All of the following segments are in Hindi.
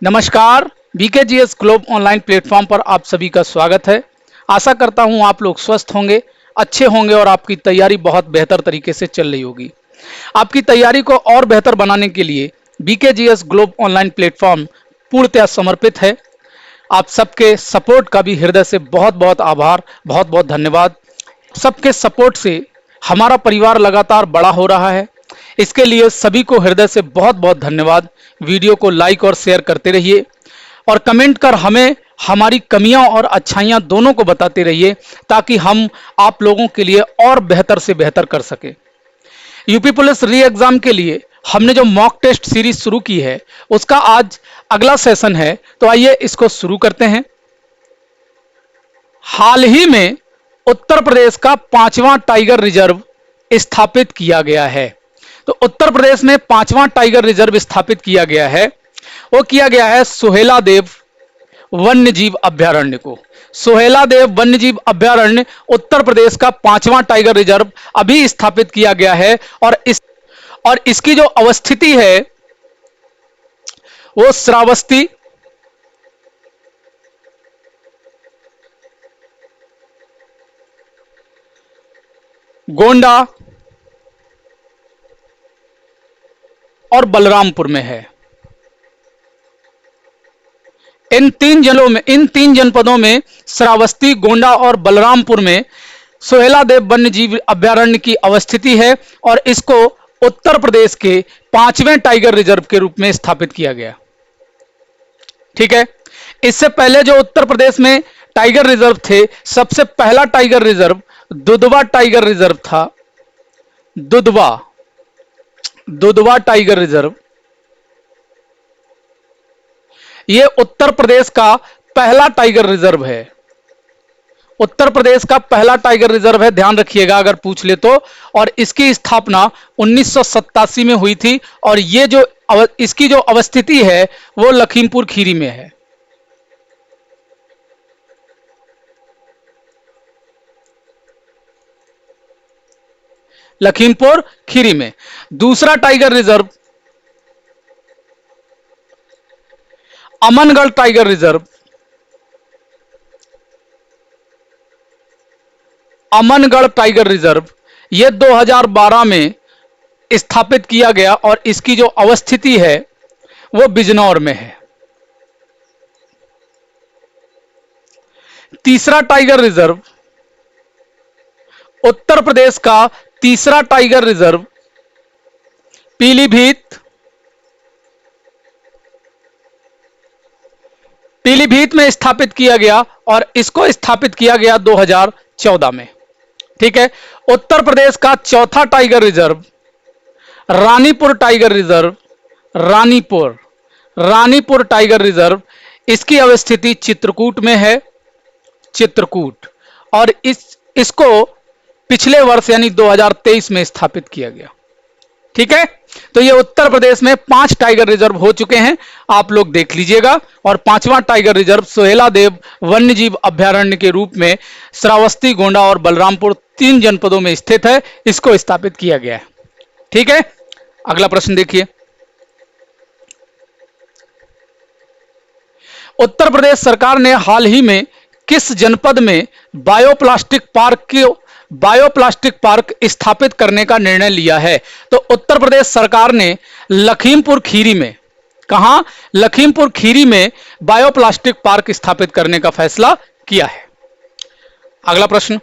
नमस्कार। बीकेजीएस ग्लोब ऑनलाइन प्लेटफॉर्म पर आप सभी का स्वागत है। आशा करता हूं आप लोग स्वस्थ होंगे, अच्छे होंगे और आपकी तैयारी बहुत बेहतर तरीके से चल रही होगी। आपकी तैयारी को और बेहतर बनाने के लिए बीकेजीएस ग्लोब ऑनलाइन प्लेटफॉर्म पूर्णतः समर्पित है। आप सबके सपोर्ट का भी हृदय से बहुत बहुत आभार, बहुत बहुत धन्यवाद। सबके सपोर्ट से हमारा परिवार लगातार बड़ा हो रहा है। इसके लिए सभी को हृदय से बहुत बहुत धन्यवाद। वीडियो को लाइक और शेयर करते रहिए और कमेंट कर हमें हमारी कमियां और अच्छाइयां दोनों को बताते रहिए, ताकि हम आप लोगों के लिए और बेहतर से बेहतर कर सके। यूपी पुलिस री एग्जाम के लिए हमने जो मॉक टेस्ट सीरीज शुरू की है, उसका आज अगला सेशन है। तो आइए इसको शुरू करते हैं। हाल ही में उत्तर प्रदेश का 5वां टाइगर रिजर्व स्थापित किया गया है। तो उत्तर प्रदेश में 5वां टाइगर रिजर्व स्थापित किया गया है। वो किया गया है सोहेला देव वन्य जीव अभ्यारण्य को। सोहेला देव वन्य जीव अभ्यारण्य उत्तर प्रदेश का 5वां टाइगर रिजर्व अभी स्थापित किया गया है। और इसकी जो अवस्थिति है वो श्रावस्ती, गोंडा और बलरामपुर में है। इन तीन जनपदों में श्रावस्ती, गोंडा और बलरामपुर में सोहेला देव वन्य जीव अभ्यारण्य की अवस्थिति है और इसको उत्तर प्रदेश के 5वें टाइगर रिजर्व के रूप में स्थापित किया गया। ठीक है। इससे पहले जो उत्तर प्रदेश में टाइगर रिजर्व थे, सबसे पहला tiger reserve Dudhwa tiger reserve था। दुधवा टाइगर रिजर्व, यह उत्तर प्रदेश का पहला टाइगर रिजर्व है। उत्तर प्रदेश का पहला टाइगर रिजर्व है, ध्यान रखिएगा अगर पूछ ले तो। और इसकी स्थापना 1987 में हुई थी और ये जो इसकी जो अवस्थिति है वो लखीमपुर खीरी में है। लखीमपुर खीरी में। दूसरा tiger reserve Amangarh tiger reserve. Amangarh tiger reserve यह 2012 में स्थापित किया गया और इसकी जो अवस्थिति है वो बिजनौर में है। तीसरा टाइगर रिजर्व, उत्तर प्रदेश का तीसरा टाइगर रिजर्व पीलीभीत में स्थापित किया गया और इसको स्थापित किया गया 2014 में। ठीक है। उत्तर प्रदेश का चौथा tiger reserve Ranipur tiger reserve. Ranipur tiger reserve, इसकी अवस्थिति चित्रकूट में है। चित्रकूट। और इसको पिछले वर्ष यानी 2023 में स्थापित किया गया। ठीक है। तो ये उत्तर प्रदेश में 5 टाइगर रिजर्व हो चुके हैं, आप लोग देख लीजिएगा। और 5वां टाइगर रिजर्व सोहेला देव वन्य जीव अभ्यारण्य के रूप में श्रावस्ती, गोंडा और बलरामपुर 3 जनपदों में स्थित है। इसको स्थापित किया गया है। ठीक है। अगला प्रश्न देखिए। उत्तर प्रदेश सरकार ने हाल ही में किस जनपद में बायोप्लास्टिक पार्क स्थापित करने का निर्णय लिया है? तो उत्तर प्रदेश सरकार ने लखीमपुर खीरी में, कहां? लखीमपुर खीरी में बायोप्लास्टिक पार्क स्थापित करने का फैसला किया है। अगला प्रश्न।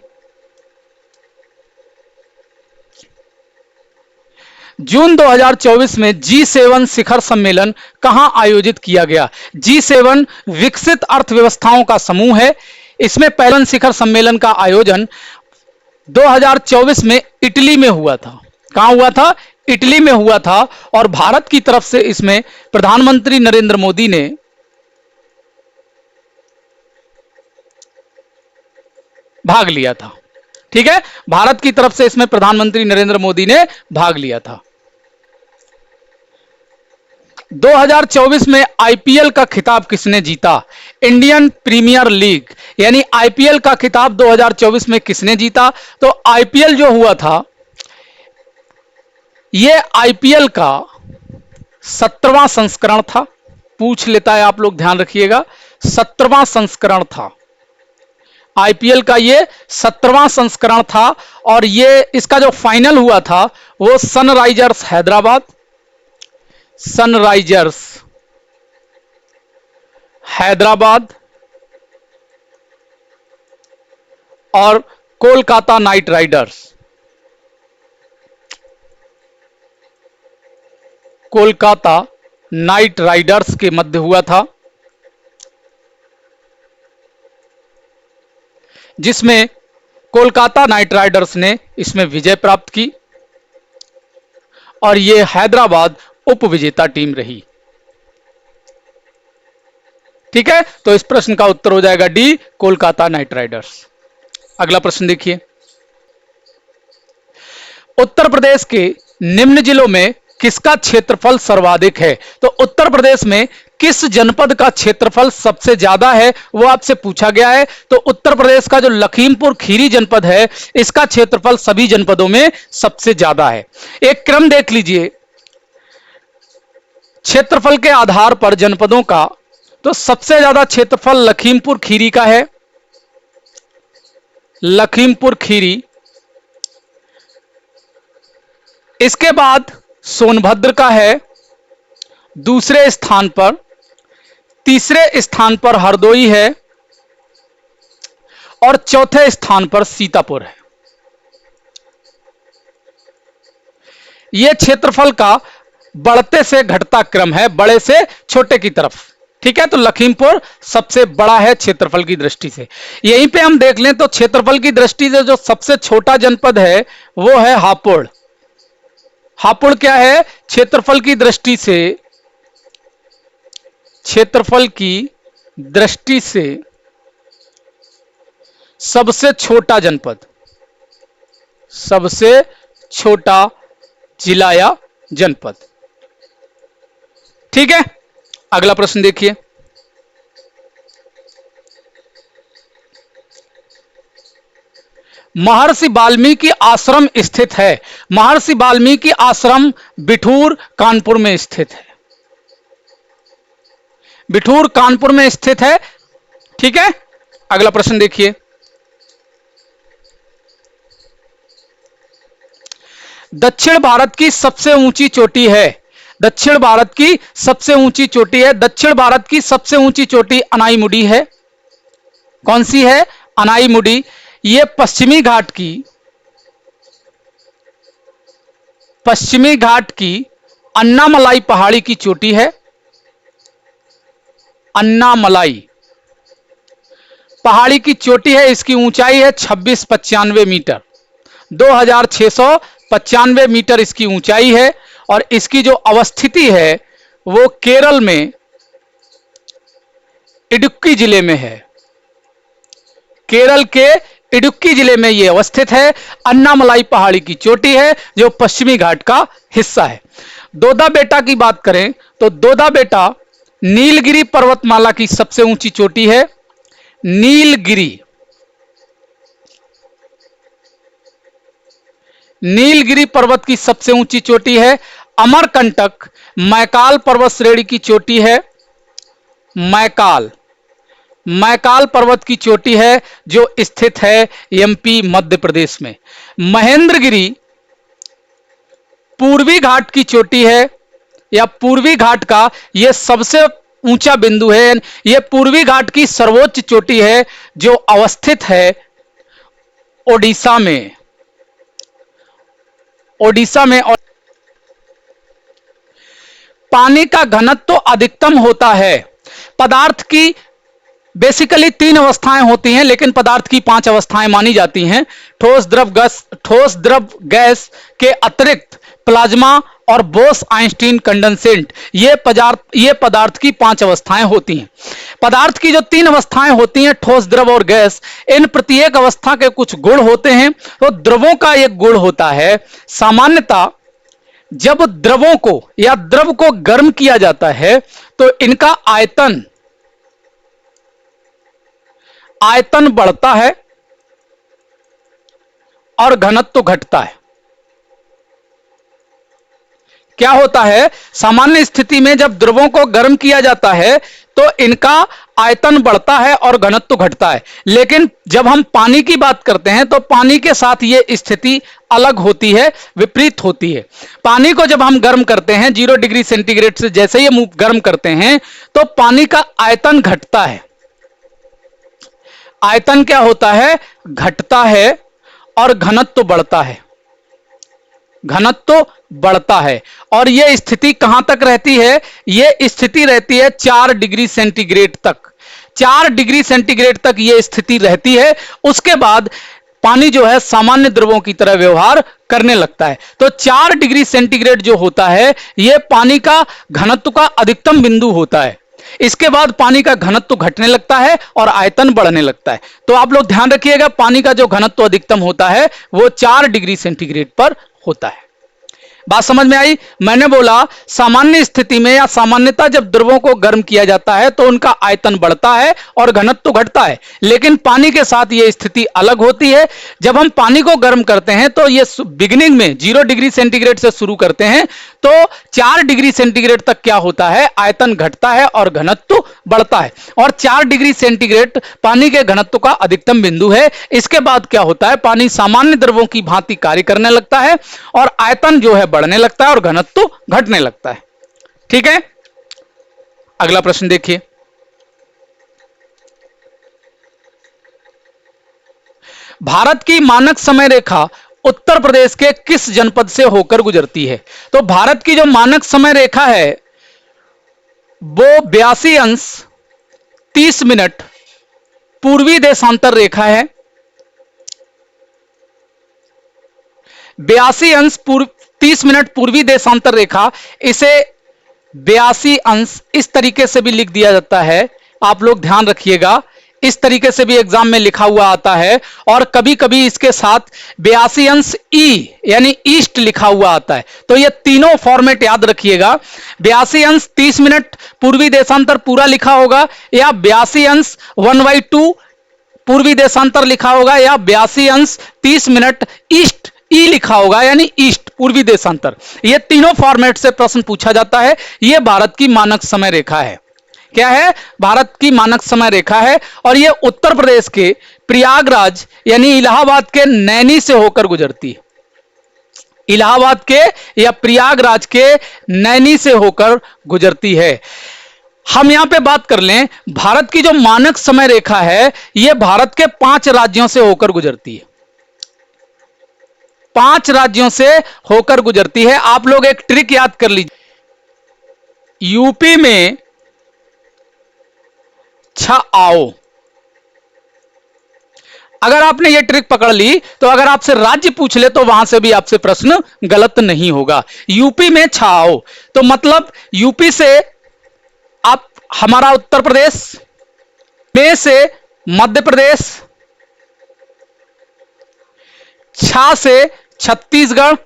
जून 2024 में G7 शिखर सम्मेलन कहां आयोजित किया गया? G7 विकसित अर्थव्यवस्थाओं का समूह है। इसमें पहला शिखर सम्मेलन का आयोजन 2024 में इटली में हुआ था। कहां हुआ था? इटली में हुआ था। और भारत की तरफ से इसमें प्रधानमंत्री नरेंद्र मोदी ने भाग लिया था। ठीक है। भारत की तरफ से इसमें प्रधानमंत्री नरेंद्र मोदी ने भाग लिया था। 2024 में आईपीएल का खिताब किसने जीता? इंडियन प्रीमियर लीग यानी आईपीएल का खिताब 2024 में किसने जीता? तो आईपीएल जो हुआ था, यह आईपीएल का 17वां संस्करण था। पूछ लेता है, आप लोग ध्यान रखिएगा। 17वां संस्करण था आईपीएल का, ये 17वां संस्करण था। और ये इसका जो फाइनल हुआ था वो सनराइजर्स हैदराबाद और कोलकाता नाइट राइडर्स के मध्य हुआ था, जिसमें कोलकाता नाइट राइडर्स ने इसमें विजय प्राप्त की और यह हैदराबाद उपविजेता टीम रही। ठीक है, तो इस प्रश्न का उत्तर हो जाएगा डी, कोलकाता नाइट राइडर्स। अगला प्रश्न देखिए, उत्तर प्रदेश के निम्न जिलों में किसका क्षेत्रफल सर्वाधिक है? तो उत्तर प्रदेश में किस जनपद का क्षेत्रफल सबसे ज्यादा है वो आपसे पूछा गया है। तो उत्तर प्रदेश का जो लखीमपुर खीरी जनपद है, इसका क्षेत्रफल सभी जनपदों में सबसे ज्यादा है। एक क्रम देख लीजिए क्षेत्रफल के आधार पर जनपदों का, तो सबसे ज्यादा क्षेत्रफल लखीमपुर खीरी का है, लखीमपुर खीरी। इसके बाद सोनभद्र का है दूसरे स्थान पर, तीसरे स्थान पर हरदोई है और चौथे स्थान पर सीतापुर है। यह क्षेत्रफल का बढ़ते से घटता क्रम है, बड़े से छोटे की तरफ। ठीक है, तो लखीमपुर सबसे बड़ा है क्षेत्रफल की दृष्टि से। यहीं पे हम देख लें तो क्षेत्रफल की दृष्टि से जो सबसे छोटा जनपद है वो है हापुड़। हापुड़ क्या है? क्षेत्रफल की दृष्टि से सबसे छोटा जनपद, सबसे छोटा जिला या जनपद। ठीक है, अगला प्रश्न देखिए, महर्षि वाल्मीकि आश्रम स्थित है। महर्षि वाल्मीकि आश्रम बिठूर कानपुर में स्थित है, बिठूर कानपुर में स्थित है। ठीक है, अगला प्रश्न देखिए, दक्षिण भारत की सबसे ऊंची चोटी है। दक्षिण भारत की सबसे ऊंची चोटी है, दक्षिण भारत की सबसे ऊंची चोटी अनाईमुडी है। कौन सी है? अनाईमुडी। यह पश्चिमी घाट की अन्नामलाई पहाड़ी की चोटी है। अन्नामलाई पहाड़ी की चोटी है, इसकी ऊंचाई है 2695 मीटर, 2695 मीटर इसकी ऊंचाई है। और इसकी जो अवस्थिति है वो केरल में इडुक्की जिले में है, केरल के इडुक्की जिले में यह अवस्थित है। अन्नामलाई पहाड़ी की चोटी है जो पश्चिमी घाट का हिस्सा है। दोदा बेटा की बात करें तो दोदा बेटा नीलगिरी पर्वतमाला की सबसे ऊंची चोटी है। नीलगिरी पर्वत की सबसे ऊंची चोटी है। अमरकंटक मैकाल पर्वत श्रेणी की चोटी है। मैकाल पर्वत की चोटी है जो स्थित है एमपी मध्य प्रदेश में। महेंद्रगिरी पूर्वी घाट की चोटी है, या पूर्वी घाट का यह सबसे ऊंचा बिंदु है। यह पूर्वी घाट की सर्वोच्च चोटी है जो अवस्थित है ओडिशा में। और पानी का घनत्व तो अधिकतम होता है। पदार्थ की बेसिकली 3 अवस्थाएं होती हैं, लेकिन पदार्थ की 5 अवस्थाएं मानी जाती हैं। ठोस द्रव गैस के अतिरिक्त प्लाज्मा और बोस आइंस्टीन कंडेंसेट, ये पदार्थ की 5 अवस्थाएं होती हैं। पदार्थ की जो 3 अवस्थाएं होती हैं, ठोस, द्रव और गैस, इन प्रत्येक अवस्था के कुछ गुण होते हैं। तो द्रवों का एक गुण होता है, सामान्यतः जब द्रवों को या द्रव को गर्म किया जाता है तो इनका आयतन बढ़ता है और घनत्व घटता है। क्या होता है, सामान्य स्थिति में जब द्रवों को गर्म किया जाता है तो इनका आयतन बढ़ता है और घनत्व घटता है। लेकिन जब हम पानी की बात करते हैं तो पानी के साथ यह स्थिति अलग होती है, विपरीत होती है। पानी को जब हम गर्म करते हैं 0 डिग्री सेंटीग्रेड से जैसे ही मुंह गर्म करते हैं तो पानी का आयतन घटता है। आयतन क्या होता है, घटता है और घनत्व बढ़ता है। घनत्व बढ़ता है और यह स्थिति कहां तक रहती है, यह स्थिति रहती है 4 डिग्री सेंटीग्रेड तक। 4 डिग्री सेंटीग्रेड तक यह स्थिति रहती है। उसके बाद पानी जो है सामान्य द्रवों की तरह व्यवहार करने लगता है। तो 4 डिग्री सेंटीग्रेड जो होता है यह पानी का घनत्व का अधिकतम बिंदु होता है। इसके बाद पानी का घनत्व घटने लगता है और आयतन बढ़ने लगता है। तो आप लोग ध्यान रखिएगा, पानी का जो घनत्व अधिकतम होता है वो 4 डिग्री सेंटीग्रेड पर होता है। बात समझ में आई? मैंने बोला सामान्य स्थिति में या सामान्यतः जब द्रवों को गर्म किया जाता है तो उनका आयतन बढ़ता है और घनत्व घटता है। लेकिन पानी के साथ यह स्थिति अलग होती है। जब हम पानी को गर्म करते हैं तो ये बिगिनिंग में 0 डिग्री सेंटीग्रेड से शुरू करते हैं तो 4 डिग्री सेंटीग्रेड तक क्या होता है, आयतन घटता है और घनत्व बढ़ता है। और 4 डिग्री सेंटीग्रेड पानी के घनत्व का अधिकतम बिंदु है। इसके बाद क्या होता है, पानी सामान्य द्रवों की भांति कार्य करने लगता है और आयतन जो है बढ़ने लगता है और घनत्व घटने लगता है। ठीक है, अगला प्रश्न देखिए। भारत की मानक समय रेखा उत्तर प्रदेश के किस जनपद से होकर गुजरती है? तो भारत की जो मानक समय रेखा है वो 82 अंश 30 मिनट पूर्वी देशांतर रेखा है। 82 अंश 30 मिनट पूर्वी देशांतर रेखा, इसे 82 अंश इस तरीके से भी लिख दिया जाता है। आप लोग ध्यान रखिएगा, इस तरीके से भी एग्जाम में लिखा हुआ आता है और कभी कभी इसके साथ 82 अंश ई यानी ईस्ट लिखा हुआ आता है। तो ये तीनों फॉर्मेट याद रखिएगा। 82 अंश 30 मिनट पूर्वी देशांतर पूरा लिखा होगा, या 82 अंश 1/2 पूर्वी देशांतर लिखा होगा, या 82 अंश 30 मिनट ईस्ट ई लिखा होगा यानी ईस्ट पूर्वी देशांतर। ये तीनों फॉर्मेट से प्रश्न पूछा जाता है। यह भारत की मानक समय रेखा है। क्या है? भारत की मानक समय रेखा है और यह उत्तर प्रदेश के प्रयागराज यानी इलाहाबाद के नैनी से होकर गुजरती है। इलाहाबाद के या प्रयागराज के नैनी से होकर गुजरती है। हम यहां पे बात कर लें, भारत की जो मानक समय रेखा है यह भारत के 5 राज्यों से होकर गुजरती है। 5 राज्यों से होकर गुजरती है। आप लोग एक ट्रिक याद कर लीजिए, यूपी में छाओ। अगर आपने ये ट्रिक पकड़ ली तो अगर आपसे राज्य पूछ ले तो वहां से भी आपसे प्रश्न गलत नहीं होगा। यूपी में छाओ तो मतलब यूपी से आप हमारा उत्तर प्रदेश, में से मध्य प्रदेश, छा से छत्तीसगढ़,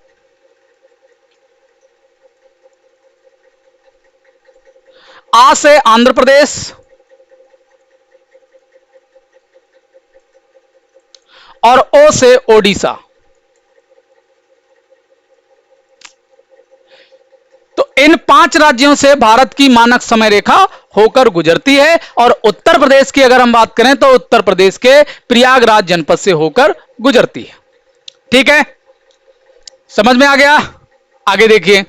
आ से आंध्र प्रदेश और ओ से ओडिशा। तो इन 5 राज्यों से भारत की मानक समय रेखा होकर गुजरती है और उत्तर प्रदेश की अगर हम बात करें तो उत्तर प्रदेश के प्रयागराज जनपद से होकर गुजरती है। ठीक है, समझ में आ गया? आगे देखिए।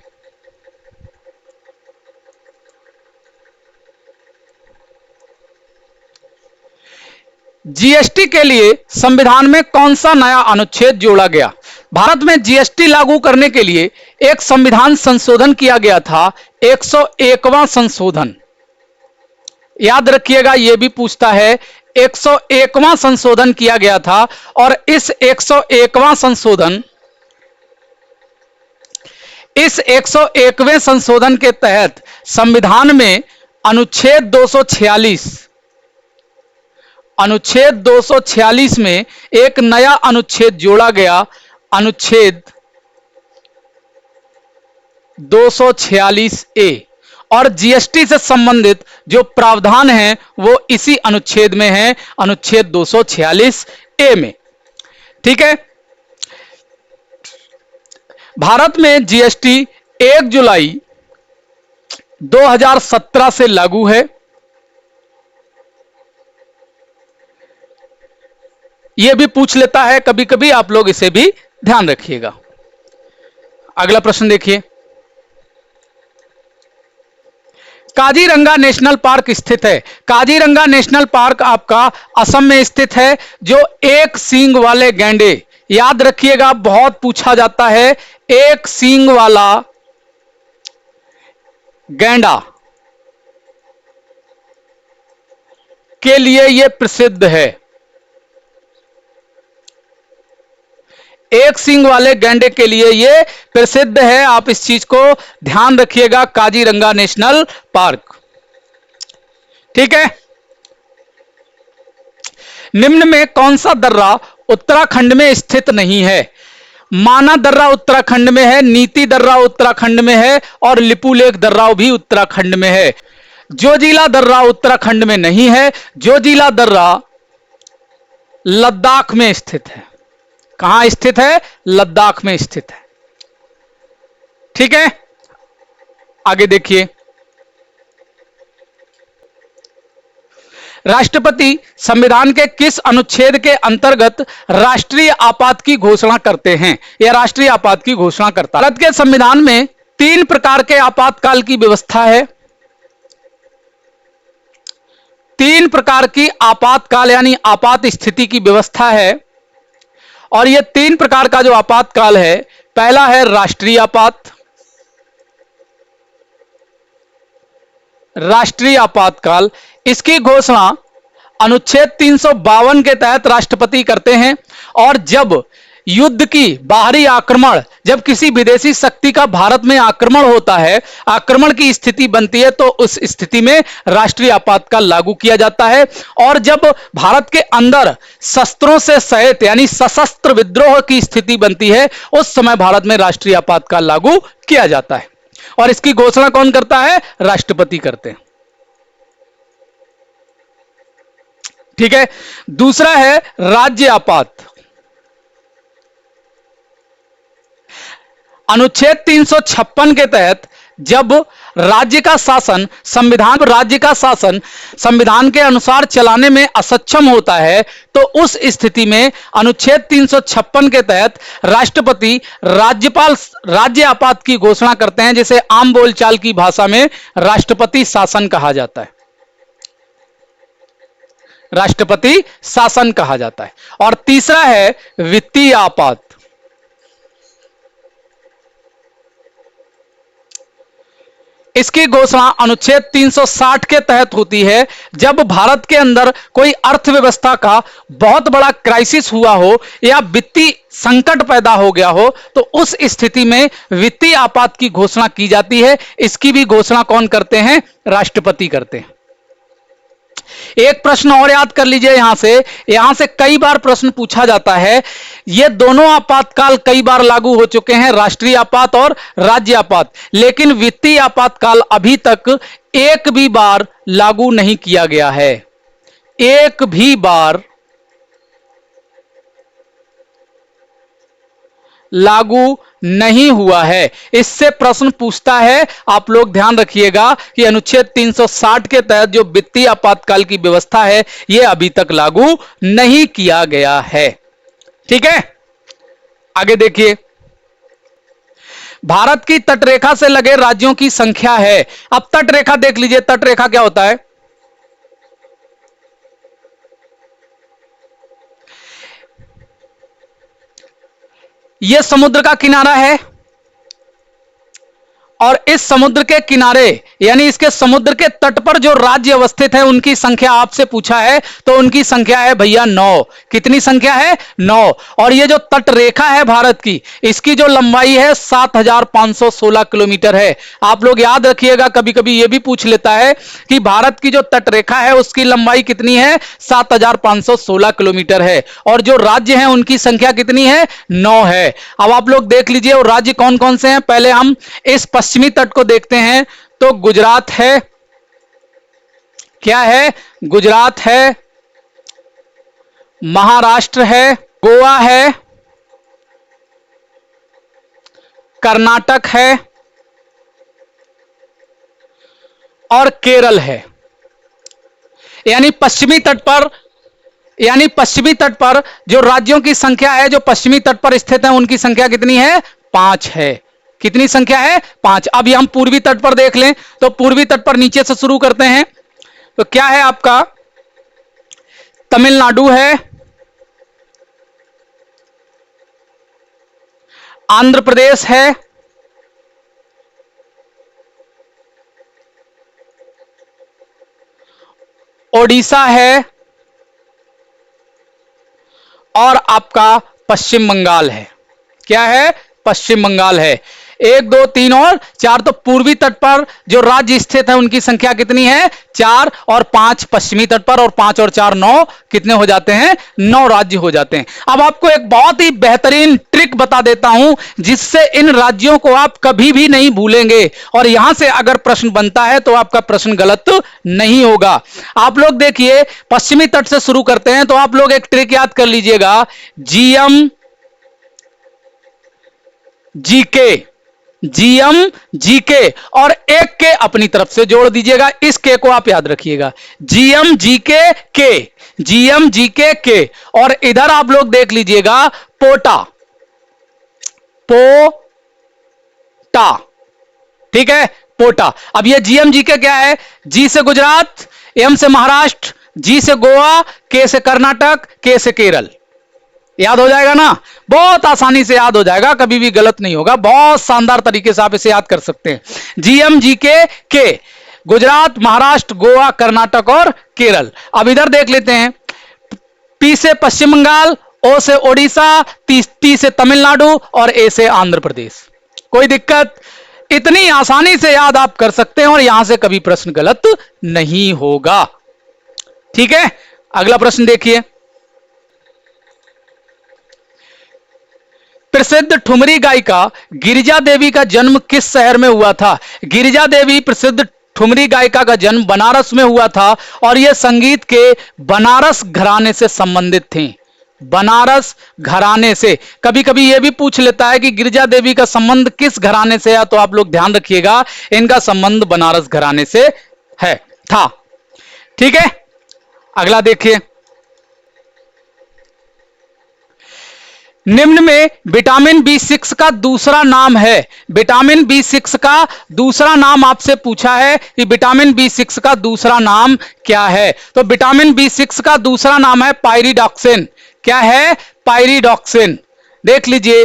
जीएसटी के लिए संविधान में कौन सा नया अनुच्छेद जोड़ा गया? भारत में जीएसटी लागू करने के लिए एक संविधान संशोधन किया गया था, 101वां संशोधन। याद रखिएगा, यह भी पूछता है, 101वां संशोधन किया गया था और इस 101वां संशोधन, इस 101वें संशोधन के तहत संविधान में अनुच्छेद 246 में एक नया अनुच्छेद जोड़ा गया, अनुच्छेद 246 ए, और जीएसटी से संबंधित जो प्रावधान हैं वो इसी अनुच्छेद में है, अनुच्छेद 246 ए में। ठीक है, भारत में जीएसटी 1 जुलाई 2017 से लागू है। यह भी पूछ लेता है कभी कभी, आप लोग इसे भी ध्यान रखिएगा। अगला प्रश्न देखिए, काजीरंगा नेशनल पार्क स्थित है। काजीरंगा नेशनल पार्क आपका असम में स्थित है। जो एक सींग वाले गैंडे, याद रखिएगा बहुत पूछा जाता है, एक सींग वाला गैंडा के लिए यह प्रसिद्ध है। एक सींग वाले गैंडे के लिए यह प्रसिद्ध है। आप इस चीज को ध्यान रखिएगा, काजीरंगा नेशनल पार्क। ठीक है। निम्न में कौन सा दर्रा उत्तराखंड में स्थित नहीं है? माना दर्रा उत्तराखंड में है, नीति दर्रा उत्तराखंड में है और लिपुलेख दर्रा भी उत्तराखंड में है। जोजिला दर्रा उत्तराखंड में नहीं है। जोजिला दर्रा लद्दाख में स्थित है। कहां स्थित है? लद्दाख में स्थित है। ठीक है, आगे देखिए, राष्ट्रपति संविधान के किस अनुच्छेद के अंतर्गत राष्ट्रीय आपात की घोषणा करते हैं? या राष्ट्रीय आपात की घोषणा करता है। भारत के संविधान में 3 प्रकार के आपातकाल की व्यवस्था है। 3 प्रकार की आपातकाल यानी आपात स्थिति की व्यवस्था है। और यह 3 प्रकार का जो आपातकाल है, पहला है राष्ट्रीय आपात। राष्ट्रीय आपातकाल, इसकी घोषणा अनुच्छेद 352 के तहत राष्ट्रपति करते हैं। और जब युद्ध की बाहरी आक्रमण, जब किसी विदेशी शक्ति का भारत में आक्रमण होता है, आक्रमण की स्थिति बनती है, तो उस स्थिति में राष्ट्रीय आपातकाल लागू किया जाता है। और जब भारत के अंदर शस्त्रों से सहित यानी सशस्त्र विद्रोह की स्थिति बनती है, उस समय भारत में राष्ट्रीय आपातकाल लागू किया जाता है। और इसकी घोषणा कौन करता है? राष्ट्रपति करते हैं। ठीक है। दूसरा है राज्य आपात। अनुच्छेद 356 के तहत जब राज्य का शासन संविधान के अनुसार चलाने में असक्षम होता है, तो उस स्थिति में अनुच्छेद 356 के तहत राष्ट्रपति राज्य आपात की घोषणा करते हैं, जिसे आम बोलचाल की भाषा में राष्ट्रपति शासन कहा जाता है। राष्ट्रपति शासन कहा जाता है। और तीसरा है वित्तीय आपात। इसकी घोषणा अनुच्छेद 360 के तहत होती है। जब भारत के अंदर कोई अर्थव्यवस्था का बहुत बड़ा क्राइसिस हुआ हो या वित्तीय संकट पैदा हो गया हो, तो उस स्थिति में वित्तीय आपात की घोषणा की जाती है। इसकी भी घोषणा कौन करते हैं? राष्ट्रपति करते हैं। एक प्रश्न और याद कर लीजिए, यहां से कई बार प्रश्न पूछा जाता है। ये दोनों आपातकाल कई बार लागू हो चुके हैं, राष्ट्रीय आपात और राज्य आपात, लेकिन वित्तीय आपातकाल अभी तक एक भी बार लागू नहीं किया गया है। एक भी बार लागू नहीं हुआ है। इससे प्रश्न पूछता है, आप लोग ध्यान रखिएगा कि अनुच्छेद 360 के तहत जो वित्तीय आपातकाल की व्यवस्था है, यह अभी तक लागू नहीं किया गया है। ठीक है, आगे देखिए, भारत की तटरेखा से लगे राज्यों की संख्या है। अब तटरेखा देख लीजिए, तटरेखा क्या होता है? यह समुद्र का किनारा है और इस समुद्र के किनारे यानी इसके समुद्र के तट पर जो राज्य अवस्थित है, उनकी संख्या आपसे पूछा है, तो उनकी संख्या है भैया 9। कितनी संख्या है? 9। और ये जो तट रेखा है भारत की, इसकी जो लंबाई है 7516 किलोमीटर है। आप लोग याद रखिएगा, कभी कभी ये भी पूछ लेता है कि भारत की जो तट रेखा है उसकी लंबाई कितनी है? 7516 किलोमीटर है। और जो राज्य हैं उनकी संख्या कितनी है? 9 है। अब आप लोग देख लीजिए और राज्य कौन कौन से हैं। पहले हम इस पश्चिमी तट को देखते हैं, तो गुजरात है। क्या है? गुजरात है, महाराष्ट्र है, गोवा है, कर्नाटक है, और केरल है। यानी पश्चिमी तट पर जो राज्यों की संख्या है, जो पश्चिमी तट पर स्थित है, उनकी संख्या कितनी है? 5 है। कितनी संख्या है? 5। अब हम पूर्वी तट पर देख लें तो पूर्वी तट पर नीचे से शुरू करते हैं तो क्या है आपका? तमिलनाडु है, आंध्र प्रदेश है, ओडिशा है और आपका पश्चिम बंगाल है। क्या है? पश्चिम बंगाल है। 1 2 3 और 4 तो पूर्वी तट पर जो राज्य स्थित है उनकी संख्या कितनी है? 4 और 5 पश्चिमी तट पर, और 5 और 4 9, कितने हो जाते हैं? 9 राज्य हो जाते हैं। अब आपको एक बहुत ही बेहतरीन ट्रिक बता देता हूं जिससे इन राज्यों को आप कभी भी नहीं भूलेंगे, और यहां से अगर प्रश्न बनता है तो आपका प्रश्न गलत नहीं होगा। आप लोग देखिए, पश्चिमी तट से शुरू करते हैं तो आप लोग एक ट्रिक याद कर लीजिएगा, जीएम जीके और एक के अपनी तरफ से जोड़ दीजिएगा। इस के को आप याद रखिएगा, जीएम जीके के। और इधर आप लोग देख लीजिएगा पोटा, ठीक है, पोटा। अब ये जीएम जीके क्या है? जी से गुजरात, एम से महाराष्ट्र, जी से गोवा, के से कर्नाटक, के से केरल। याद हो जाएगा ना? बहुत आसानी से याद हो जाएगा, कभी भी गलत नहीं होगा। बहुत शानदार तरीके से आप इसे याद कर सकते हैं। जीएम जीके के, गुजरात, महाराष्ट्र, गोवा, कर्नाटक और केरल। अब इधर देख लेते हैं, पी से पश्चिम बंगाल, ओ से ओडिशा, टी से तमिलनाडु और ए से आंध्र प्रदेश। कोई दिक्कत? इतनी आसानी से याद आप कर सकते हैं और यहां से कभी प्रश्न गलत नहीं होगा। ठीक है, अगला प्रश्न देखिए। प्रसिद्ध ठुमरी गायिका गिरिजा देवी का जन्म किस शहर में हुआ था? गिरिजा देवी प्रसिद्ध ठुमरी गायिका का जन्म बनारस में हुआ था और यह संगीत के बनारस घराने से संबंधित थी। बनारस घराने से। कभी कभी यह भी पूछ लेता है कि गिरिजा देवी का संबंध किस घराने से है, तो आप लोग ध्यान रखिएगा, इनका संबंध बनारस घराने से है था। ठीक है, अगला देखिए। निम्न में विटामिन B6 का दूसरा नाम है। विटामिन B6 का दूसरा नाम आपसे पूछा है कि विटामिन B6 का दूसरा नाम क्या है? तो विटामिन B6 का दूसरा नाम है पायरिडॉक्सिन। क्या है? पायरिडॉक्सिन। देख लीजिए,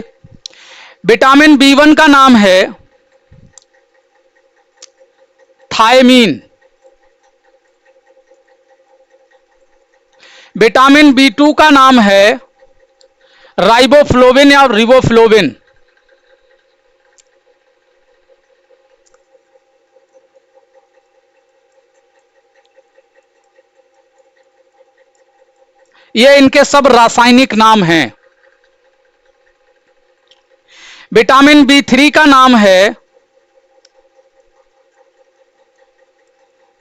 विटामिन B1 का नाम है थायमीन। विटामिन B2 का नाम है राइबोफ्लोविन या रिबोफ्लोविन। ये इनके सब रासायनिक नाम हैं। विटामिन B3 का नाम है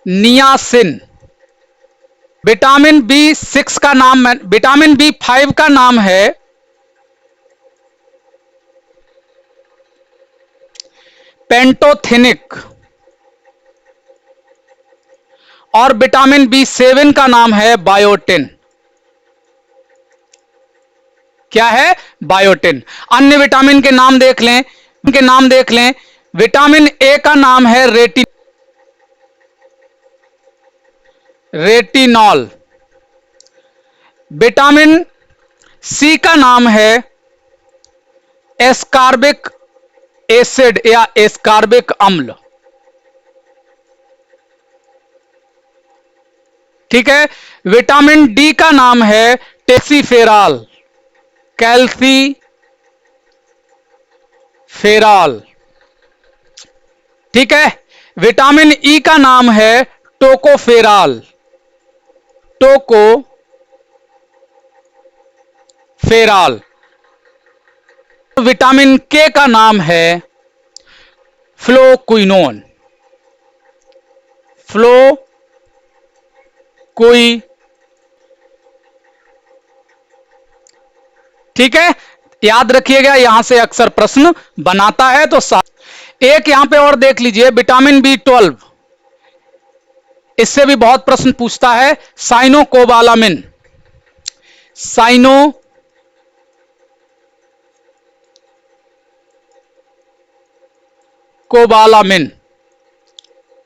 नियासिन। विटामिन B6 का नाम, विटामिन B5 का नाम है पेंटोथेनिक और विटामिन B7 का नाम है बायोटिन। क्या है? बायोटिन। अन्य विटामिन के नाम देख लें, विटामिन ए का नाम है रेटिनॉल। विटामिन सी का नाम है एस्कॉर्बिक एसिड या एस्कॉर्बिक अम्ल। ठीक है, विटामिन डी का नाम है टेक्सीफेराल, कैल्सीफेराल। ठीक है, विटामिन ई का नाम है टोकोफेराल, टोकोफेराल। विटामिन के का नाम है फ्लोक्विनोन, ठीक है, याद रखिएगा, यहां से अक्सर प्रश्न बनाता है। तो एक यहां पे और देख लीजिए, विटामिन B12 इससे भी बहुत प्रश्न पूछता है। साइनोकोबालामिन, साइनोकोबालामिन,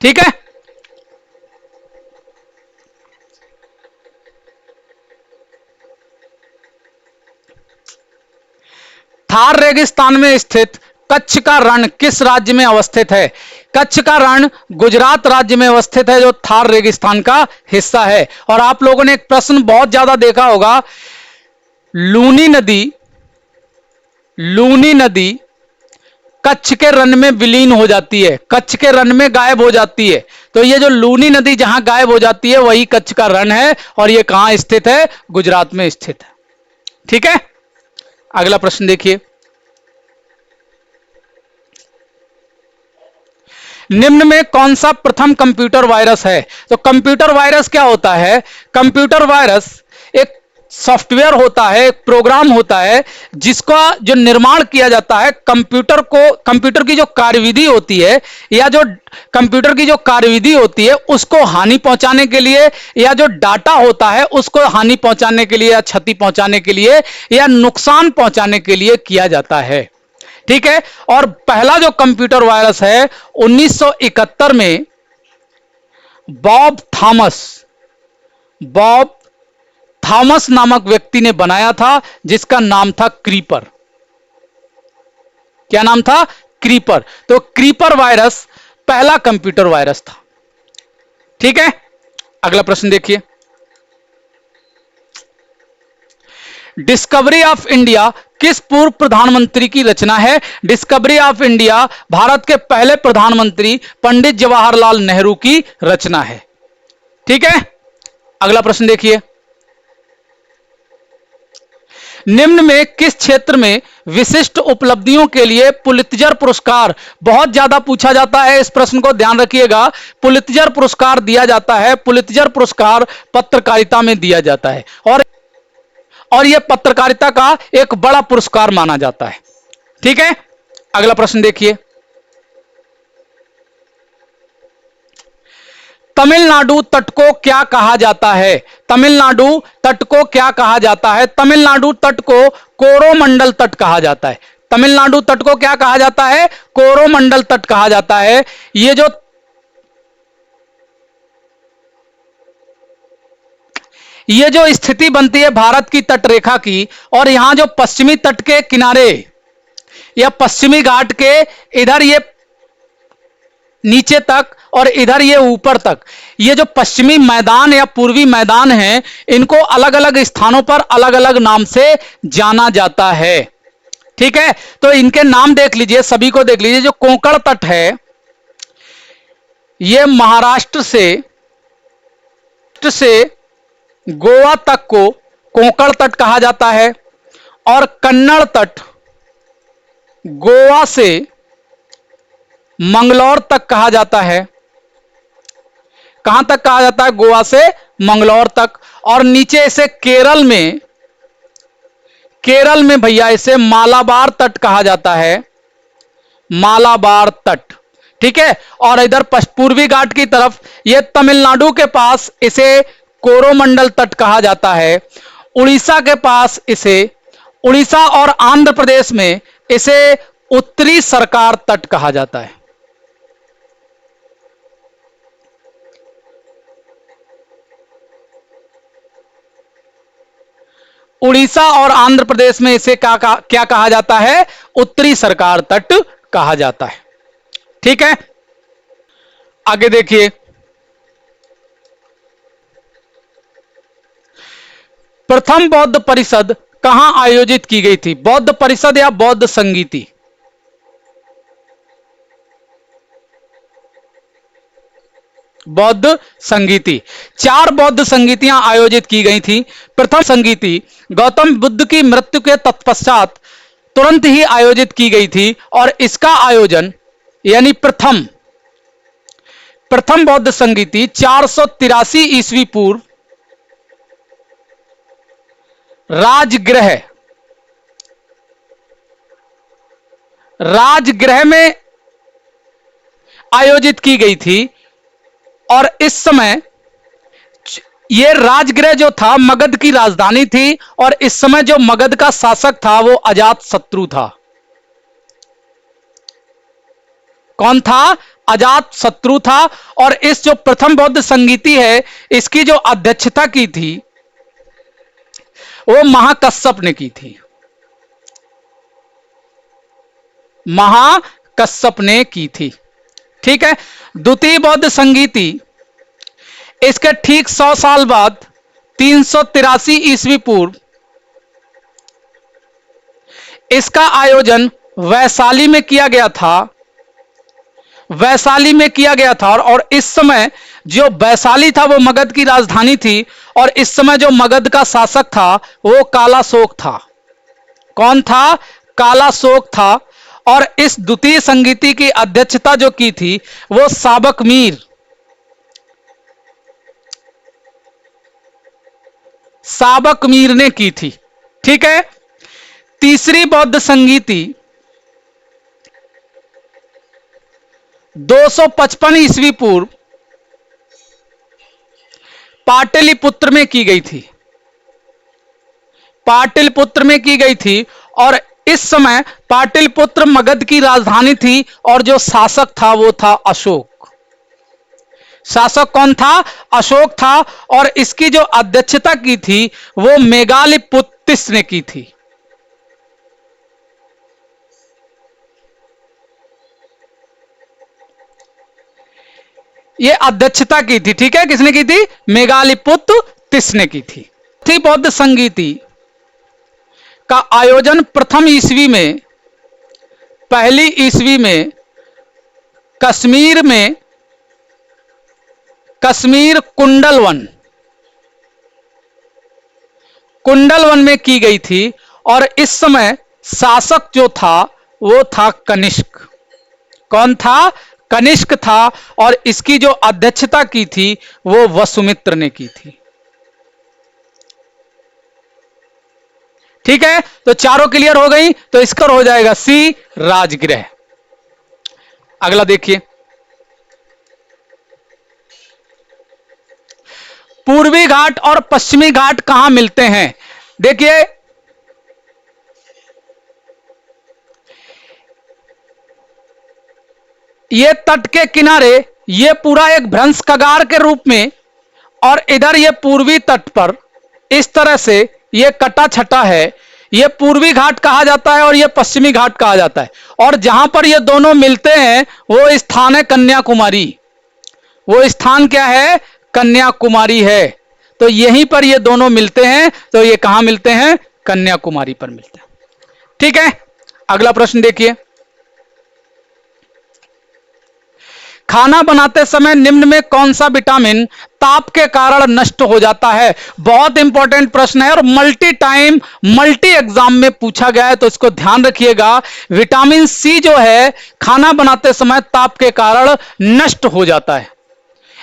ठीक है। थार रेगिस्तान में स्थित कच्छ का रण किस राज्य में अवस्थित है? कच्छ का रण गुजरात राज्य में अवस्थित है, जो थार रेगिस्तान का हिस्सा है। और आप लोगों ने एक प्रश्न बहुत ज्यादा देखा होगा, लूनी नदी, लूनी नदी कच्छ के रण में विलीन हो जाती है, कच्छ के रण में गायब हो जाती है। तो ये जो लूनी नदी जहां गायब हो जाती है वही कच्छ का रण है, और ये कहां स्थित है? गुजरात में स्थित है, ठीक है। अगला प्रश्न देखिए, निम्न में कौन सा प्रथम कंप्यूटर वायरस है? तो कंप्यूटर वायरस क्या होता है? कंप्यूटर वायरस एक सॉफ्टवेयर होता है, एक प्रोग्राम होता है जिसका जो निर्माण किया जाता है, कंप्यूटर को, कंप्यूटर की जो कार्यविधि होती है, या जो कंप्यूटर की जो कार्यविधि होती है उसको हानि पहुंचाने के लिए, या जो डाटा होता है उसको हानि पहुंचाने के लिए, या क्षति पहुंचाने के लिए, या नुकसान पहुंचाने के लिए किया जाता है, ठीक है। और पहला जो कंप्यूटर वायरस है 1971 में बॉब थॉमस, बॉब थॉमस नामक व्यक्ति ने बनाया था, जिसका नाम था क्रीपर। क्या नाम था? क्रीपर। तो क्रीपर वायरस पहला कंप्यूटर वायरस था, ठीक है। अगला प्रश्न देखिए, डिस्कवरी ऑफ इंडिया किस पूर्व प्रधानमंत्री की रचना है? डिस्कवरी ऑफ इंडिया भारत के पहले प्रधानमंत्री पंडित जवाहरलाल नेहरू की रचना है, ठीक है। अगला प्रश्न देखिए, निम्न में किस क्षेत्र में विशिष्ट उपलब्धियों के लिए पुलित्जर पुरस्कार, बहुत ज्यादा पूछा जाता है, इस प्रश्न को ध्यान रखिएगा। पुलित्जर पुरस्कार दिया जाता है, पुलित्जर पुरस्कार पत्रकारिता में दिया जाता है, और यह पत्रकारिता का एक बड़ा पुरस्कार माना जाता है, ठीक है। अगला प्रश्न देखिए, तमिलनाडु तट को क्या कहा जाता है? तमिलनाडु तट को क्या कहा जाता है? तमिलनाडु तट को कोरोमंडल तट कहा जाता है। तमिलनाडु तट को क्या कहा जाता है? कोरोमंडल तट कहा जाता है। ये जो स्थिति बनती है भारत की तट रेखा की, और यहां जो पश्चिमी तट के किनारे या पश्चिमी घाट के इधर ये नीचे तक और इधर ये ऊपर तक, ये जो पश्चिमी मैदान या पूर्वी मैदान है, इनको अलग अलग स्थानों पर अलग अलग नाम से जाना जाता है, ठीक है। तो इनके नाम देख लीजिए, सभी को देख लीजिए। जो कोंकण तट है, ये महाराष्ट्र से गोवा तक को कोंकण तट कहा जाता है, और कन्नड़ तट गोवा से मंगलौर तक कहा जाता है। कहां तक कहा जाता है? गोवा से मंगलौर तक। और नीचे इसे केरल में भैया इसे मालाबार तट कहा जाता है, मालाबार तट, ठीक है। और इधर पूर्वी घाट की तरफ यह तमिलनाडु के पास इसे कोरोमंडल तट कहा जाता है। उड़ीसा के पास इसे, उड़ीसा और आंध्र प्रदेश में इसे उत्तरी सरकार तट कहा जाता है। उड़ीसा और आंध्र प्रदेश में इसे क्या कहा जाता है? उत्तरी सरकार तट कहा जाता है, ठीक है। आगे देखिए, प्रथम बौद्ध परिषद कहां आयोजित की गई थी? बौद्ध परिषद या बौद्ध संगीति? बौद्ध संगीति। 4 बौद्ध संगीतियां आयोजित की गई थी। प्रथम संगीति गौतम बुद्ध की मृत्यु के तत्पश्चात तुरंत ही आयोजित की गई थी, और इसका आयोजन यानी प्रथम बौद्ध संगीति 483 ईस्वी पूर्व राजगृह में आयोजित की गई थी, और इस समय ये राजगृह जो था मगध की राजधानी थी, और इस समय जो मगध का शासक था वो अजात शत्रु था। कौन था? अजात शत्रु था। और इस जो प्रथम बौद्ध संगीति है, इसकी जो अध्यक्षता की थी वो महाकश्यप ने की थी। महाकश्यप ने की थी। ठीक है। द्वितीय बौद्ध संगीति इसके ठीक 100 साल बाद 383 ईस्वी पूर्व इसका आयोजन वैशाली में किया गया था। वैशाली में किया गया था, और इस समय जो वैशाली था वो मगध की राजधानी थी, और इस समय जो मगध का शासक था वो कालाशोक था। कौन था? कालाशोक था। और इस द्वितीय संगीति की अध्यक्षता जो की थी वो साबक मीर ने की थी। ठीक है। तीसरी बौद्ध संगीति 255 ईस्वी पूर्व पाटलिपुत्र में की गई थी। पाटलिपुत्र में की गई थी, और इस समय पाटलिपुत्र मगध की राजधानी थी, और जो शासक था वो था अशोक। शासक कौन था? अशोक था। और इसकी जो अध्यक्षता की थी वो मेगालिपुत्तिस ने की थी। ये अध्यक्षता की थी। ठीक है। किसने की थी? मेगालिपुत्तिस ने की थी। थी बौद्ध संगीति का आयोजन प्रथम ईस्वी में, पहली ईस्वी में कश्मीर में, कश्मीर कुंडलवन में की गई थी। और इस समय शासक जो था वो था कनिष्क। कौन था? कनिष्क था। और इसकी जो अध्यक्षता की थी वो वसुमित्र ने की थी। ठीक है। तो चारों क्लियर हो गई, तो इसका हो जाएगा सी, राजगृह। अगला देखिए, पूर्वी घाट और पश्चिमी घाट कहां मिलते हैं? देखिए, ये तट के किनारे ये पूरा एक भ्रंश कगार के रूप में, और इधर ये पूर्वी तट पर इस तरह से ये कटा छटा है। ये पूर्वी घाट कहा जाता है और ये पश्चिमी घाट कहा जाता है। और जहां पर ये दोनों मिलते हैं वो स्थान है कन्याकुमारी। वो स्थान क्या है? कन्याकुमारी है। तो यहीं पर ये दोनों मिलते हैं। तो ये कहां मिलते हैं? कन्याकुमारी पर मिलते हैं। ठीक है। अगला प्रश्न देखिए, खाना बनाते समय निम्न में कौन सा विटामिन ताप के कारण नष्ट हो जाता है? बहुत इंपॉर्टेंट प्रश्न है और मल्टी एग्जाम में पूछा गया है, तो इसको ध्यान रखिएगा। विटामिन सी जो है खाना बनाते समय ताप के कारण नष्ट हो जाता है।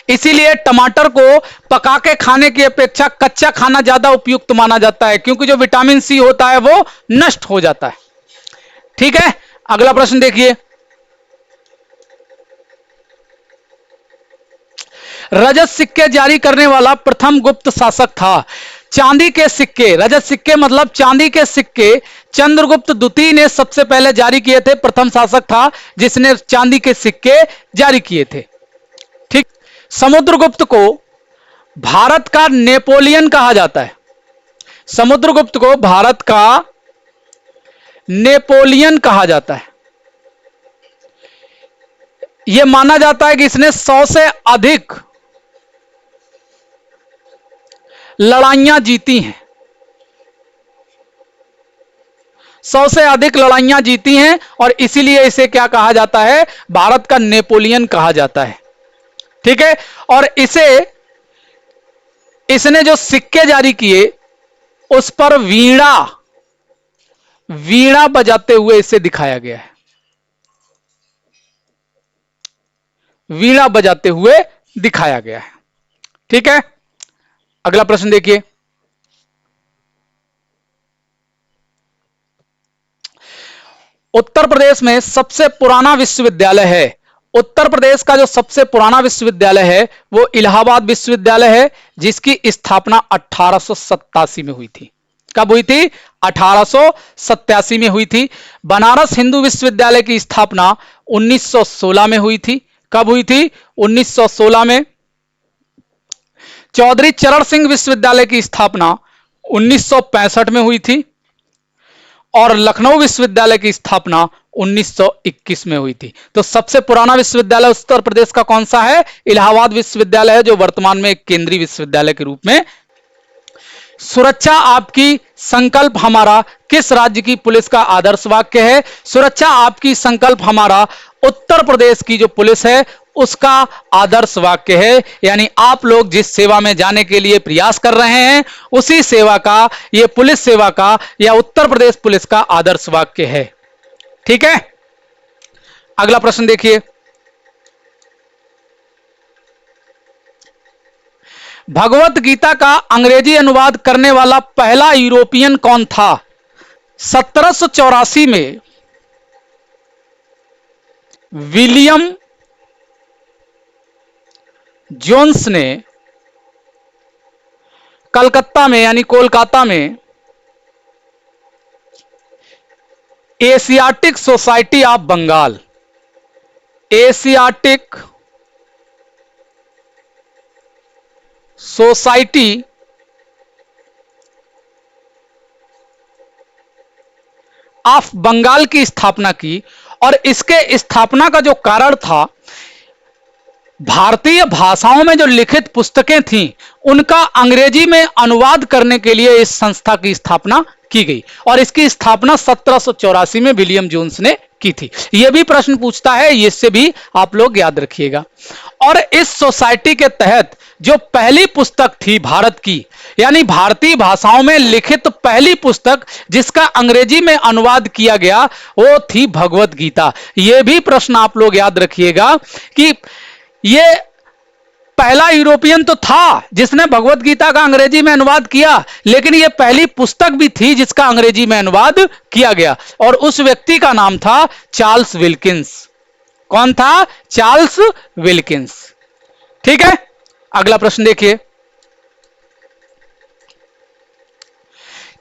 इसीलिए टमाटर को पका के खाने की अपेक्षा कच्चा खाना ज्यादा उपयुक्त माना जाता है, क्योंकि जो विटामिन सी होता है वो नष्ट हो जाता है। ठीक है। अगला प्रश्न देखिए, रजत सिक्के जारी करने वाला प्रथम गुप्त शासक था। चांदी के सिक्के, रजत सिक्के मतलब चांदी के सिक्के चंद्रगुप्त द्वितीय ने सबसे पहले जारी किए थे। प्रथम शासक था जिसने चांदी के सिक्के जारी किए थे। ठीक। समुद्रगुप्त को भारत का नेपोलियन कहा जाता है। समुद्रगुप्त को भारत का नेपोलियन कहा जाता है। यह माना जाता है कि इसने 100 से अधिक लड़ाइयां जीती हैं। 100 से अधिक लड़ाइयां जीती हैं, और इसीलिए इसे क्या कहा जाता है? भारत का नेपोलियन कहा जाता है। ठीक है। और इसने जो सिक्के जारी किए उस पर वीणा बजाते हुए इसे दिखाया गया है। वीणा बजाते हुए दिखाया गया है। ठीक है। अगला प्रश्न देखिए, उत्तर प्रदेश में सबसे पुराना विश्वविद्यालय है। उत्तर प्रदेश का जो सबसे पुराना विश्वविद्यालय है वो इलाहाबाद विश्वविद्यालय है, जिसकी स्थापना 1887 में हुई थी। कब हुई थी? 1887 में हुई थी। बनारस हिंदू विश्वविद्यालय की स्थापना 1916 में हुई थी। कब हुई थी? 1916 में। चौधरी चरण सिंह विश्वविद्यालय की स्थापना 1965 में हुई थी और लखनऊ विश्वविद्यालय की स्थापना 1921 में हुई थी। तो सबसे पुराना विश्वविद्यालय उत्तर प्रदेश का कौन सा है? इलाहाबाद विश्वविद्यालय है, जो वर्तमान में एक केंद्रीय विश्वविद्यालय के रूप में। सुरक्षा आपकी संकल्प हमारा किस राज्य की पुलिस का आदर्श वाक्य है? सुरक्षा आपकी संकल्प हमारा उत्तर प्रदेश की जो पुलिस है उसका आदर्श वाक्य है। यानी आप लोग जिस सेवा में जाने के लिए प्रयास कर रहे हैं उसी सेवा का, ये पुलिस सेवा का या उत्तर प्रदेश पुलिस का आदर्श वाक्य है। ठीक है, अगला प्रश्न देखिए। भगवत गीता का अंग्रेजी अनुवाद करने वाला पहला यूरोपियन कौन था? 1784 में विलियम जोन्स ने कलकत्ता में यानी कोलकाता में Asiatic Society of Bengal, Asiatic Society of Bengal की स्थापना की। और इसके स्थापना का जो कारण था, भारतीय भाषाओं में जो लिखित पुस्तकें थीं उनका अंग्रेजी में अनुवाद करने के लिए इस संस्था की स्थापना की गई और इसकी स्थापना 1784 में विलियम जोन्स ने की थी। यह भी प्रश्न पूछता है, इससे भी आप लोग याद रखिएगा। और इस सोसाइटी के तहत जो पहली पुस्तक थी भारत की, यानी भारतीय भाषाओं में लिखित पहली पुस्तक जिसका अंग्रेजी में अनुवाद किया गया, वो थी भगवत गीता। यह भी प्रश्न आप लोग याद रखिएगा कि ये पहला यूरोपियन तो था जिसने भगवत गीता का अंग्रेजी में अनुवाद किया, लेकिन यह पहली पुस्तक भी थी जिसका अंग्रेजी में अनुवाद किया गया और उस व्यक्ति का नाम था चार्ल्स विल्किंस। कौन था? Charles Wilkins. ठीक है, अगला प्रश्न देखिए।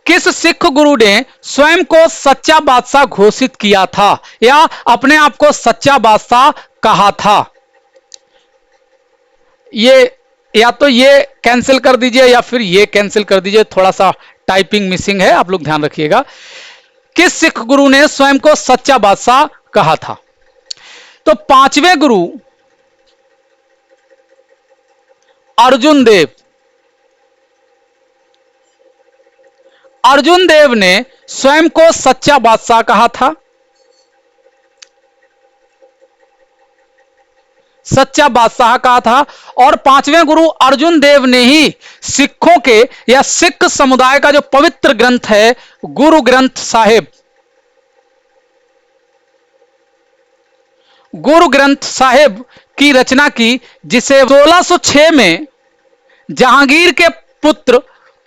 किस सिख गुरु ने स्वयं को सच्चा बादशाह घोषित किया था या अपने आप को सच्चा बादशाह कहा था? ये या तो ये कैंसिल कर दीजिए या फिर ये कैंसिल कर दीजिए, थोड़ा सा टाइपिंग मिसिंग है, आप लोग ध्यान रखिएगा। किस सिख गुरु ने स्वयं को सच्चा बादशाह कहा था? तो पांचवें गुरु अर्जुन देव, अर्जुन देव ने स्वयं को सच्चा बादशाह कहा था। सच्चा बादशाह कहा था। और पांचवें गुरु अर्जुन देव ने ही सिखों के या सिख समुदाय का जो पवित्र ग्रंथ है गुरु ग्रंथ साहिब, गुरु ग्रंथ साहिब की रचना की, जिसे 1606 में जहांगीर के पुत्र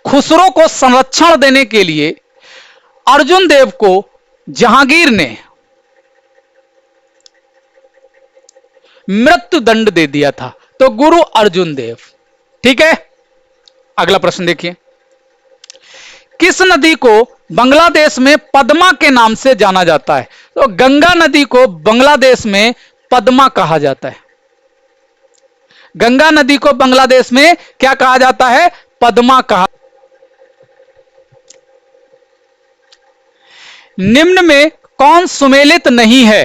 खुसरो को संरक्षण देने के लिए अर्जुन देव को जहांगीर ने मृत्यु दंड दे दिया था। तो गुरु अर्जुन देव। ठीक है, अगला प्रश्न देखिए। किस नदी को बांग्लादेश में पद्मा के नाम से जाना जाता है? तो गंगा नदी को बांग्लादेश में पद्मा कहा जाता है। गंगा नदी को बांग्लादेश में क्या कहा जाता है? पद्मा कहा। निम्न में कौन सुमेलित नहीं है?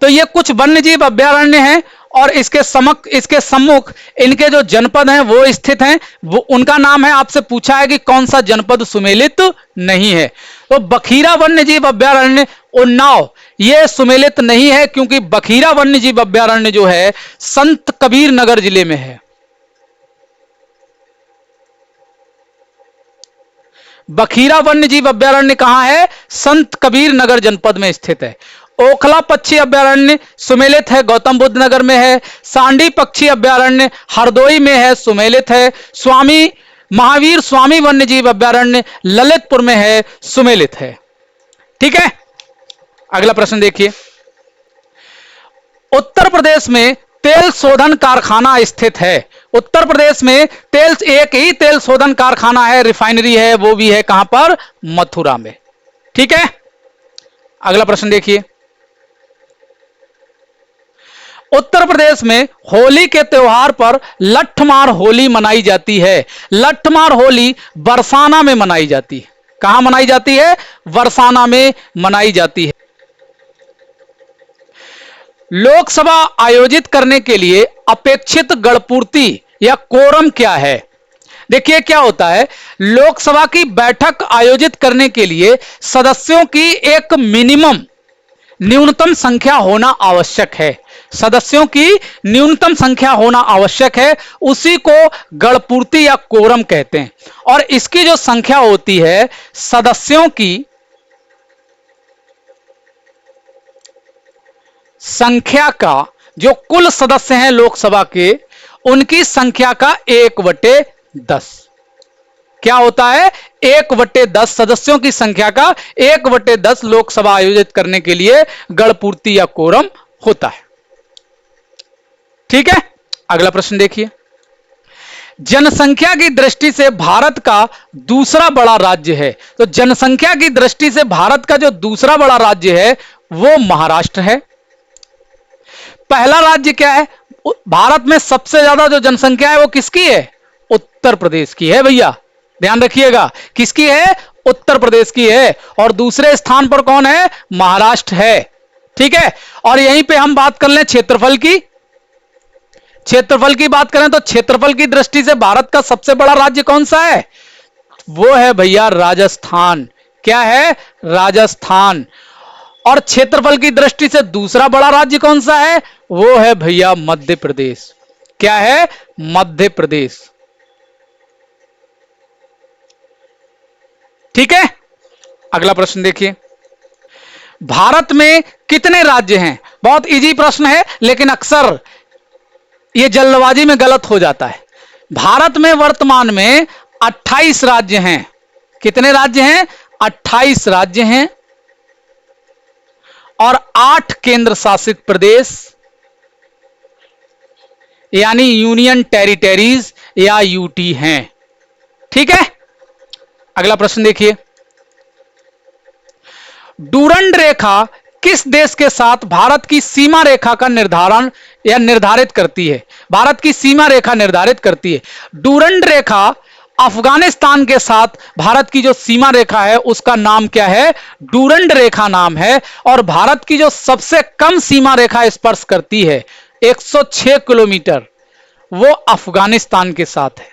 तो ये कुछ वन्यजीव अभ्यारण्य हैं और इसके सम्मुख इनके जो जनपद हैं वो स्थित हैं। वो उनका नाम है, आपसे पूछा है कि कौन सा जनपद सुमेलित नहीं है। तो बखीरा वन्यजीव अभ्यारण्य उन्नाव ये सुमेलित नहीं है, क्योंकि बखीरा वन्यजीव अभ्यारण्य जो है संत कबीर नगर जिले में है। बखीरा वन्यजीव अभ्यारण्य कहां है? संत कबीर नगर जनपद में स्थित है। ओखला पक्षी अभ्यारण्य सुमेलित है, गौतम बुद्ध नगर में है। सांडी पक्षी अभ्यारण्य हरदोई में है, सुमेलित है। स्वामी महावीर स्वामी वन्यजीव अभ्यारण्य ललितपुर में है, सुमेलित है। ठीक है, अगला प्रश्न देखिए। उत्तर प्रदेश में तेल शोधन कारखाना स्थित है। उत्तर प्रदेश में एक ही तेल शोधन कारखाना है, रिफाइनरी है, वो भी है कहां पर? मथुरा में। ठीक है, अगला प्रश्न देखिए। उत्तर प्रदेश में होली के त्योहार पर लठमार होली मनाई जाती है। लठमार होली बरसाना में मनाई जाती है। कहां मनाई जाती है? बरसाना में मनाई जाती है। लोकसभा आयोजित करने के लिए अपेक्षित गणपूर्ति या कोरम क्या है? देखिए क्या होता है, लोकसभा की बैठक आयोजित करने के लिए सदस्यों की एक मिनिमम न्यूनतम संख्या होना आवश्यक है। सदस्यों की न्यूनतम संख्या होना आवश्यक है, उसी को गणपूर्ति या कोरम कहते हैं। और इसकी जो संख्या होती है, सदस्यों की संख्या का, जो कुल सदस्य हैं लोकसभा के, उनकी संख्या का 1/10 क्या होता है? 1/10 सदस्यों की संख्या का 1/10 लोकसभा आयोजित करने के लिए गणपूर्ति या कोरम होता है। ठीक है, अगला प्रश्न देखिए। जनसंख्या की दृष्टि से भारत का दूसरा बड़ा राज्य है। तो जनसंख्या की दृष्टि से भारत का जो दूसरा बड़ा राज्य है वो महाराष्ट्र है। पहला राज्य क्या है? भारत में सबसे ज्यादा जो जनसंख्या है वो किसकी है? उत्तर प्रदेश की है भैया, ध्यान रखिएगा। किसकी है? उत्तर प्रदेश की है। और दूसरे स्थान पर कौन है? महाराष्ट्र है। ठीक है, और यहीं पे हम बात कर लें क्षेत्रफल की। क्षेत्रफल की बात करें तो क्षेत्रफल की दृष्टि से भारत का सबसे बड़ा राज्य कौन सा है? वो है भैया राजस्थान। क्या है? राजस्थान। और क्षेत्रफल की दृष्टि से दूसरा बड़ा राज्य कौन सा है? वो है भैया मध्य प्रदेश। क्या है? मध्य प्रदेश। ठीक है, अगला प्रश्न देखिए। भारत में कितने राज्य हैं? बहुत इजी प्रश्न है, लेकिन अक्सर यह जल्दबाजी में गलत हो जाता है। भारत में वर्तमान में 28 राज्य हैं। कितने राज्य हैं? 28 राज्य हैं और 8 केंद्र शासित प्रदेश यानी यूनियन टेरिटरीज या यूटी हैं। ठीक है, अगला प्रश्न देखिए। डूरंड रेखा किस देश के साथ भारत की सीमा रेखा का निर्धारण या निर्धारित करती है? भारत की सीमा रेखा निर्धारित करती है। डूरंड रेखा अफगानिस्तान के साथ भारत की जो सीमा रेखा है उसका नाम क्या है? डूरंड रेखा नाम है। और भारत की जो सबसे कम सीमा रेखा स्पर्श करती है 106 किलोमीटर, वो अफगानिस्तान के साथ है।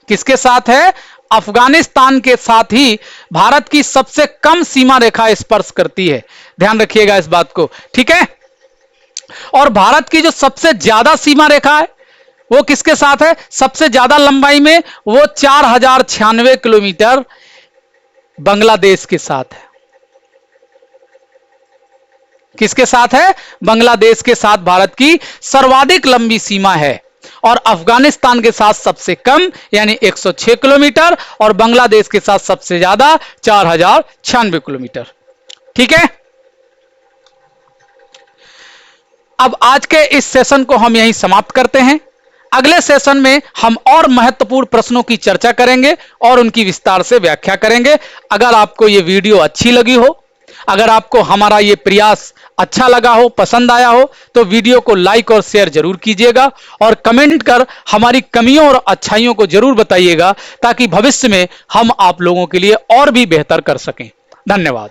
किसके साथ है? अफगानिस्तान के साथ ही भारत की सबसे कम सीमा रेखा स्पर्श करती है। ध्यान रखिएगा इस बात को। ठीक है, और भारत की जो सबसे ज्यादा सीमा रेखा है वो किसके साथ है? सबसे ज्यादा लंबाई में वो 4096 किलोमीटर बांग्लादेश के साथ है। किसके साथ है? बांग्लादेश के साथ भारत की सर्वाधिक लंबी सीमा है। और अफगानिस्तान के साथ सबसे कम यानी 106 किलोमीटर और बांग्लादेश के साथ सबसे ज्यादा 4096 किलोमीटर। ठीक है, अब आज के इस सेशन को हम यहीं समाप्त करते हैं। अगले सेशन में हम और महत्वपूर्ण प्रश्नों की चर्चा करेंगे और उनकी विस्तार से व्याख्या करेंगे। अगर आपको यह वीडियो अच्छी लगी हो, अगर आपको हमारा ये प्रयास अच्छा लगा हो, पसंद आया हो, तो वीडियो को लाइक और शेयर जरूर कीजिएगा और कमेंट कर हमारी कमियों और अच्छाइयों को जरूर बताइएगा, ताकि भविष्य में हम आप लोगों के लिए और भी बेहतर कर सकें। धन्यवाद।